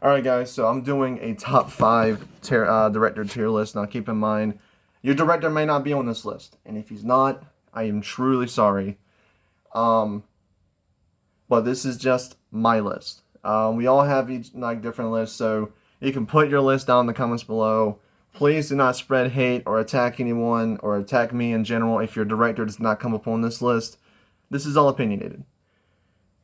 Alright guys, so I'm doing a top 5 director tier list. Now keep in mind, your director may not be on this list. And if he's not, I am truly sorry. Um, but this is just my list. We all have each different lists, so you can put your list down in the comments below. Please do not spread hate or attack anyone or attack me in general if your director does not come up on this list. This is all opinionated.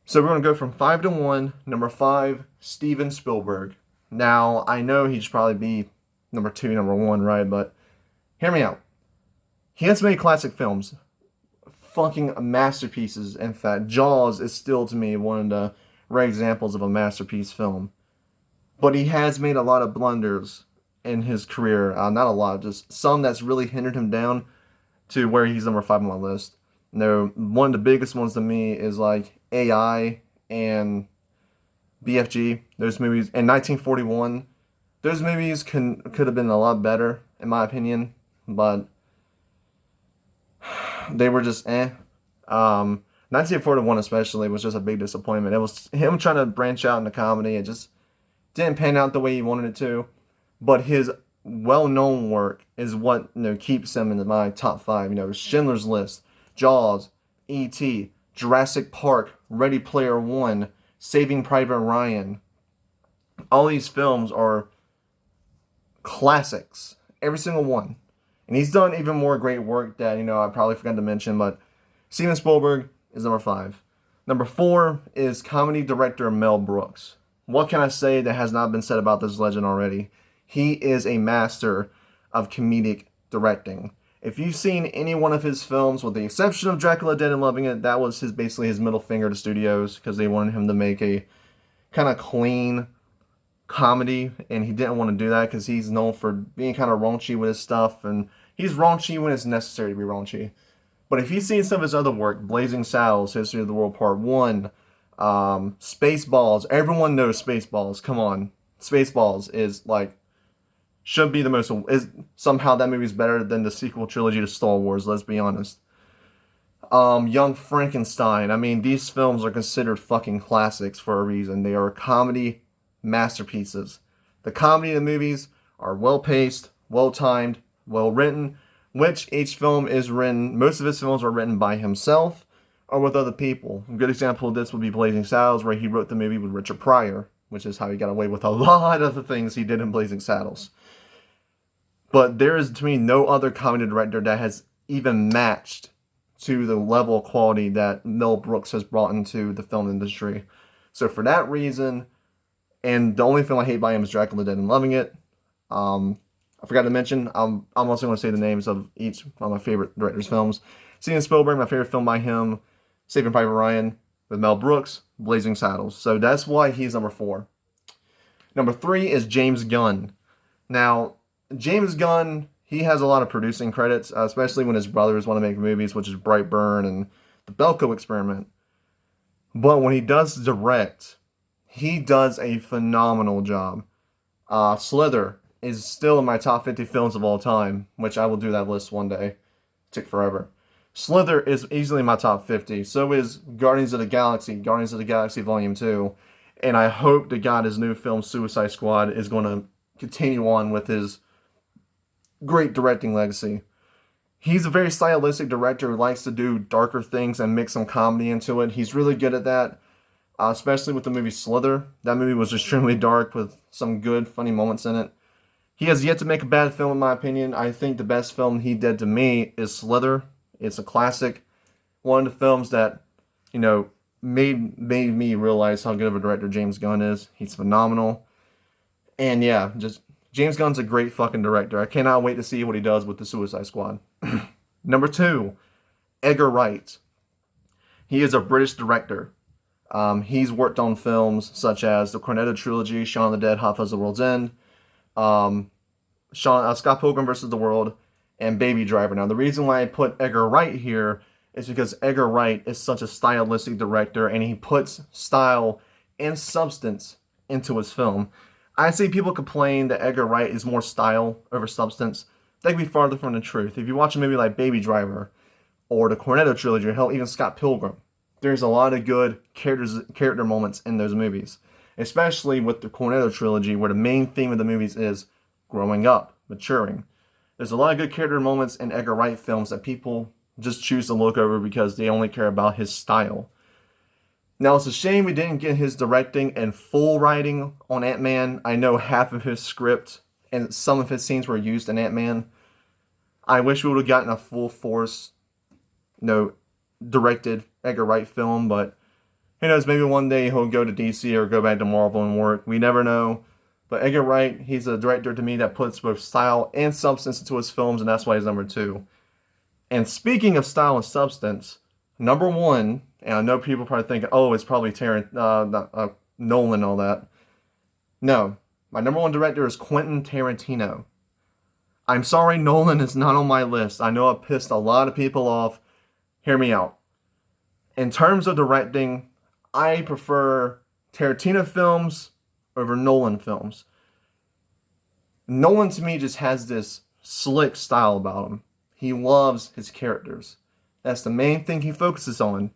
So we're going to go from 5 to 1. Number 5, Steven Spielberg. Now, I know he should probably be number 2, number 1, right? But hear me out. He has made classic films. Fucking masterpieces. In fact, Jaws is still, to me, one of the rare examples of a masterpiece film. But he has made a lot of blunders in his career. Not a lot, just some that's really hindered him down to where he's number 5 on my list. No, one of the biggest ones to me is like AI and BFG. Those movies in 1941. Those movies could have been a lot better in my opinion, but they were just eh. 1941 especially was just a big disappointment. It was him trying to branch out into comedy. It just didn't pan out the way he wanted it to. But his well-known work is what keeps him in my top 5. Schindler's List, Jaws, E.T., Jurassic Park, Ready Player One, Saving Private Ryan. All these films are classics. Every single one. And he's done even more great work that, I probably forgot to mention, but Steven Spielberg is number 5. Number 4 is comedy director Mel Brooks. What can I say that has not been said about this legend already? He is a master of comedic directing. If you've seen any one of his films, with the exception of Dracula Dead and Loving It, that was basically his middle finger to studios because they wanted him to make a kind of clean comedy, and he didn't want to do that because he's known for being kind of raunchy with his stuff, and he's raunchy when it's necessary to be raunchy. But if you've seen some of his other work, Blazing Saddles, History of the World Part 1, Spaceballs, everyone knows Spaceballs, come on. Spaceballs is should be the most, is somehow that movie's better than the sequel trilogy to Star Wars, let's be honest. Young Frankenstein, I mean, these films are considered fucking classics for a reason. They are comedy masterpieces. The comedy in the movies are well-paced, well-timed, well-written, which each film is written, most of his films are written by himself or with other people. A good example of this would be Blazing Saddles, where he wrote the movie with Richard Pryor, which is how he got away with a lot of the things he did in Blazing Saddles. But there is, to me, no other comedy director that has even matched to the level of quality that Mel Brooks has brought into the film industry. So for that reason, and the only film I hate by him is Dracula Dead and Loving It. I forgot to mention, I'm also going to say the names of each of my favorite director's films. Steven Spielberg, my favorite film by him, Saving Private Ryan, with Mel Brooks, Blazing Saddles. So that's why he's number 4. Number 3 is James Gunn. Now, James Gunn, he has a lot of producing credits, especially when his brothers want to make movies, which is Brightburn and The Belko Experiment. But when he does direct, he does a phenomenal job. Slither is still in my top 50 films of all time, which I will do that list one day. Took forever. Slither is easily in my top 50. So is Guardians of the Galaxy Volume 2. And I hope to God his new film, Suicide Squad, is going to continue on with his great directing legacy. He's a very stylistic director who likes to do darker things and mix some comedy into it. He's really good at that, especially with the movie Slither. That movie was extremely dark with some good, funny moments in it. He has yet to make a bad film, in my opinion. I think the best film he did to me is Slither. It's a classic. One of the films that, made me realize how good of a director James Gunn is. He's phenomenal. And yeah, just James Gunn's a great fucking director. I cannot wait to see what he does with the Suicide Squad. Number 2, Edgar Wright. He is a British director. He's worked on films such as the Cornetto trilogy, Shaun of the Dead, Hot Fuzz the World's End, Scott Pilgrim vs. the World, and Baby Driver. Now, the reason why I put Edgar Wright here is because Edgar Wright is such a stylistic director, and he puts style and substance into his film. I see people complain that Edgar Wright is more style over substance. That could be farther from the truth. If you watch a movie like Baby Driver, or the Cornetto trilogy, or hell, even Scott Pilgrim, there's a lot of good character moments in those movies. especially with the Cornetto trilogy, where the main theme of the movies is growing up, maturing. There's a lot of good character moments in Edgar Wright films that people just choose to look over because they only care about his style. Now, it's a shame we didn't get his directing and full writing on Ant-Man. I know half of his script and some of his scenes were used in Ant-Man. I wish we would have gotten a full force, directed Edgar Wright film, but who knows, maybe one day he'll go to DC or go back to Marvel and work. We never know. But Edgar Wright, he's a director to me that puts both style and substance into his films, and that's why he's number 2. And speaking of style and substance, number 1, and I know people probably thinking, oh, it's probably Nolan and all that. No, my number 1 director is Quentin Tarantino. I'm sorry Nolan is not on my list. I know I pissed a lot of people off. Hear me out. In terms of directing, I prefer Tarantino films over Nolan films. Nolan to me just has this slick style about him. He loves his characters. That's the main thing he focuses on.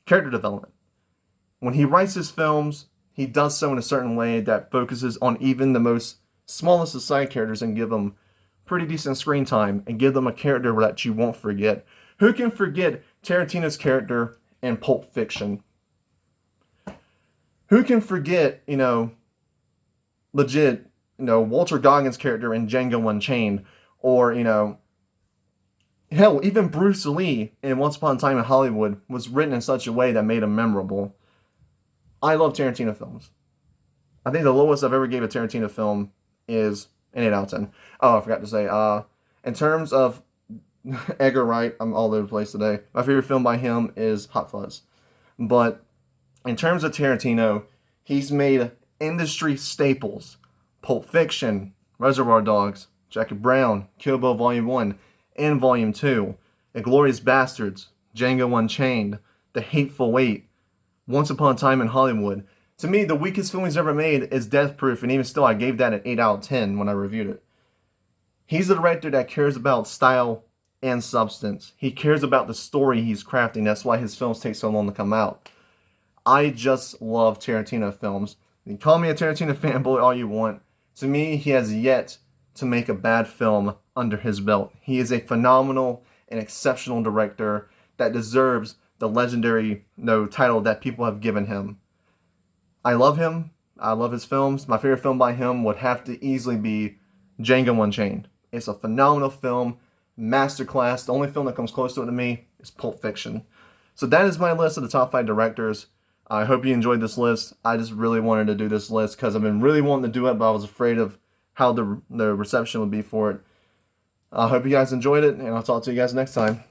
Character development. When he writes his films, he does so in a certain way that focuses on even the most smallest of side characters and give them pretty decent screen time and give them a character that you won't forget. Who can forget Tarantino's character in Pulp Fiction? Who can forget, Walter Goggins' character in Django Unchained? Or, hell, even Bruce Lee in Once Upon a Time in Hollywood was written in such a way that made him memorable. I love Tarantino films. I think the lowest I've ever gave a Tarantino film is an 8 out of 10. Oh, I forgot to say, in terms of Edgar Wright, I'm all over the place today. My favorite film by him is Hot Fuzz. But in terms of Tarantino, he's made industry staples. Pulp Fiction, Reservoir Dogs, Jackie Brown, Kill Bill Volume 1 and Volume 2, Inglourious Bastards, Django Unchained, The Hateful Eight, Once Upon a Time in Hollywood. To me, the weakest film he's ever made is Death Proof, and even still, I gave that an 8 out of 10 when I reviewed it. He's a director that cares about style and substance. He cares about the story he's crafting. That's why his films take so long to come out. I just love Tarantino films. You can call me a Tarantino fanboy all you want. To me, he has yet to make a bad film under his belt. He is a phenomenal and exceptional director that deserves the legendary title that people have given him. I love him. I love his films. My favorite film by him would have to easily be Django Unchained. It's a phenomenal film, masterclass. The only film that comes close to it to me is Pulp Fiction. So that is my list of the top 5 directors. I hope you enjoyed this list. I just really wanted to do this list because I've been really wanting to do it, but I was afraid of how the reception would be for it. I hope you guys enjoyed it, and I'll talk to you guys next time.